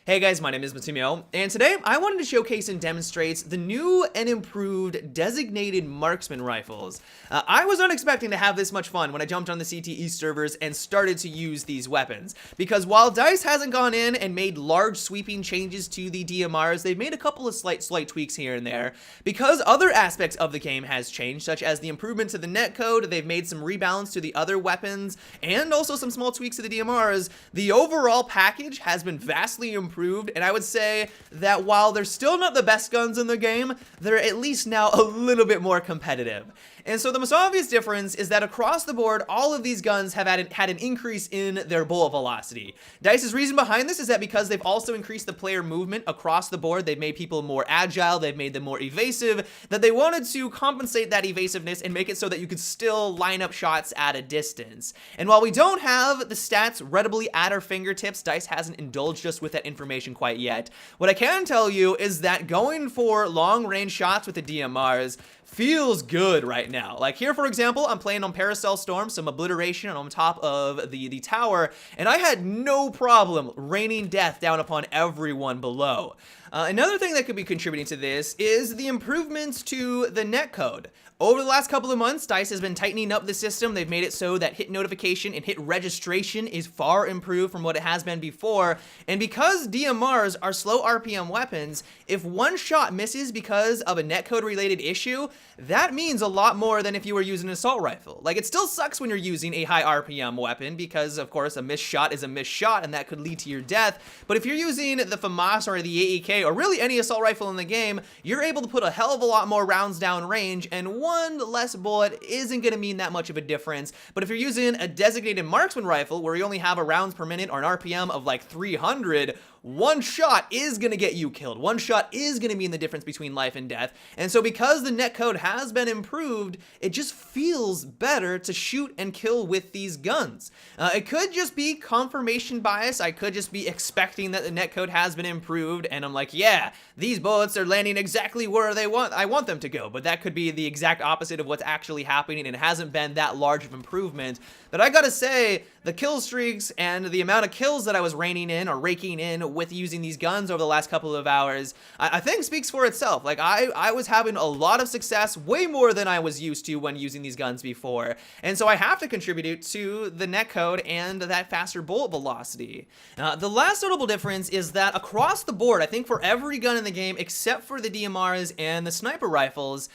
Hey guys, my name is Matumio, and today I wanted to showcase and demonstrate the new and improved designated marksman rifles. I was not expecting to have this much fun when I jumped on the CTE servers and started to use these weapons, because while DICE hasn't gone in and made large sweeping changes to the DMRs, they've made a couple of slight tweaks here and there. Because other aspects of the game has changed, such as the improvement to the netcode, they've made some rebalance to the other weapons, and also some small tweaks to the DMRs, the overall package has been vastly improved. And I would say that while they're still not the best guns in the game, they're at least now a little bit more competitive. And so the most obvious difference is that across the board, all of these guns have had an increase in their bullet velocity. DICE's reason behind this is that because they've also increased the player movement across the board, they've made people more agile, they've made them more evasive, that they wanted to compensate that evasiveness and make it so that you could still line up shots at a distance. And while we don't have the stats readily at our fingertips, DICE hasn't indulged us with that information quite yet. What I can tell you is that going for long-range shots with the DMRs feels good right now. Like here, for example, I'm playing on Paracel Storm, some obliteration on top of the tower, and I had no problem raining death down upon everyone below. Another thing that could be contributing to this is the improvements to the netcode. Over the last couple of months, DICE has been tightening up the system. They've made it so that hit notification and hit registration is far improved from what it has been before. And because DMRs are slow RPM weapons, if one shot misses because of a netcode related issue, that means a lot more than if you were using an assault rifle. Like, it still sucks when you're using a high RPM weapon because, of course, a missed shot is a missed shot and that could lead to your death. But if you're using the FAMAS or the AEK or really any assault rifle in the game, you're able to put a hell of a lot more rounds down range, and one less bullet isn't going to mean that much of a difference. But if you're using a designated marksman rifle where you only have a rounds per minute or an RPM of like 300, one shot is going to get you killed. One shot is going to mean the difference between life and death. And so because the netcode has been improved, it just feels better to shoot and kill with these guns. It could just be confirmation bias. I could just be expecting that the netcode has been improved, and I'm like, yeah, these bullets are landing exactly where I want them to go. But that could be the exact opposite of what's actually happening, and it hasn't been that large of improvement. But I gotta say, the kill streaks and the amount of kills that I was raining in or raking in with using these guns over the last couple of hours, I think speaks for itself. Like, I was having a lot of success, way more than I was used to when using these guns before. And so I have to contribute to the netcode and that faster bullet velocity. The last notable difference is that across the board, I think for every gun in the game except for the DMRs and the sniper rifles,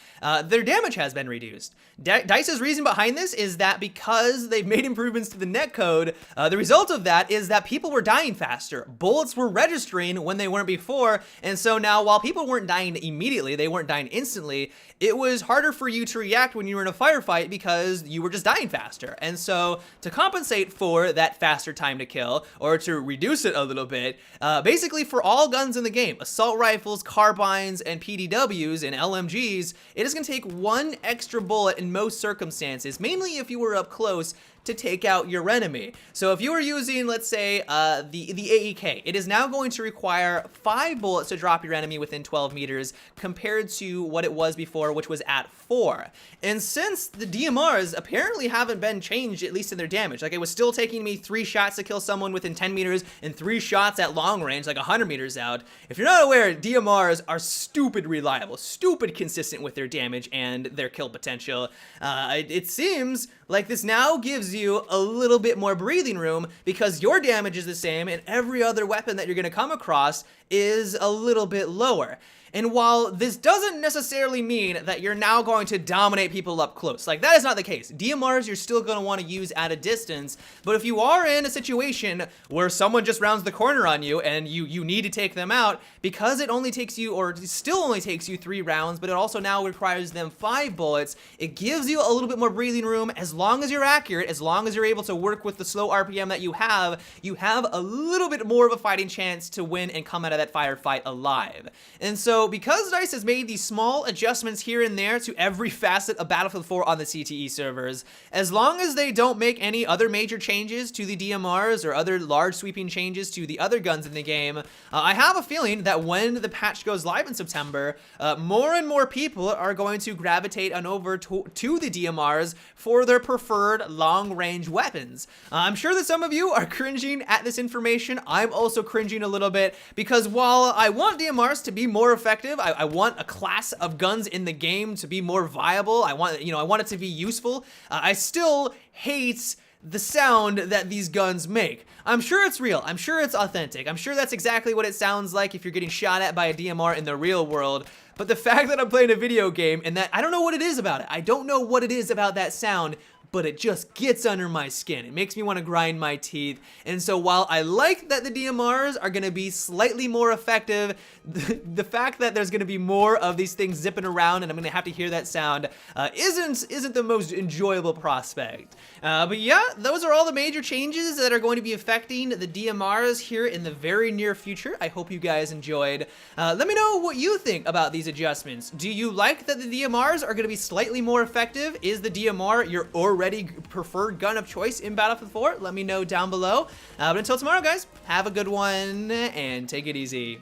their damage has been reduced. DICE's reason behind this is that because they've made improvements to the netcode, the result of that is that people were dying faster. Bullets were registering when they weren't before, and so now while people weren't dying immediately, they weren't dying instantly, it was harder for you to react when you were in a firefight because you were just dying faster. And so to compensate for that faster time to kill, or to reduce it a little bit, basically for all guns in the game, assault rifles, carbines, and PDWs and LMGs, it is going to take one extra bullet in most circumstances, mainly if you were up close, to take out your enemy. So if you were using, let's say, the AEK, it is now going to require 5 bullets to drop your enemy within 12 meters compared to what it was before, which was at 4. And since the DMRs apparently haven't been changed, at least in their damage, like it was still taking me 3 shots to kill someone within 10 meters and 3 shots at long range, like 100 meters out. If you're not aware, DMRs are stupid reliable, stupid consistent with their damage and their kill potential. It seems like this now gives you a little bit more breathing room because your damage is the same and every other weapon that you're going to come across is a little bit lower. And while this doesn't necessarily mean that you're now going to dominate people up close, like that is not the case. DMRs you're still going to want to use at a distance, but if you are in a situation where someone just rounds the corner on you and you need to take them out, because it only takes you, or still only takes you 3 rounds, but it also now requires them 5 bullets, it gives you a little bit more breathing room. As long as you're accurate, as long as you're able to work with the slow RPM that you have a little bit more of a fighting chance to win and come out of that firefight alive. And so because DICE has made these small adjustments here and there to every facet of Battlefield 4 on the CTE servers, as long as they don't make any other major changes to the DMRs or other large sweeping changes to the other guns in the game, I have a feeling that when the patch goes live in September, more and more people are going to gravitate on over to the DMRs for their preferred long long-range weapons. I'm sure that some of you are cringing at this information. I'm also cringing a little bit because while I want DMRs to be more effective, I want a class of guns in the game to be more viable. I want it to be useful. I still hate the sound that these guns make. I'm sure it's real. I'm sure it's authentic. I'm sure that's exactly what it sounds like if you're getting shot at by a DMR in the real world. But the fact that I'm playing a video game and that I don't know what it is about it. I don't know what it is about that sound, but it just gets under my skin. It makes me want to grind my teeth. And so while I like that the DMRs are going to be slightly more effective, the fact that there's going to be more of these things zipping around and I'm going to have to hear that sound isn't the most enjoyable prospect. But yeah, those are all the major changes that are going to be affecting the DMRs here in the very near future. I hope you guys enjoyed. Let me know what you think about these adjustments. Do you like that the DMRs are going to be slightly more effective? Is the DMR your already preferred gun of choice in Battlefield 4? Let me know down below. But until tomorrow, guys, have a good one and take it easy.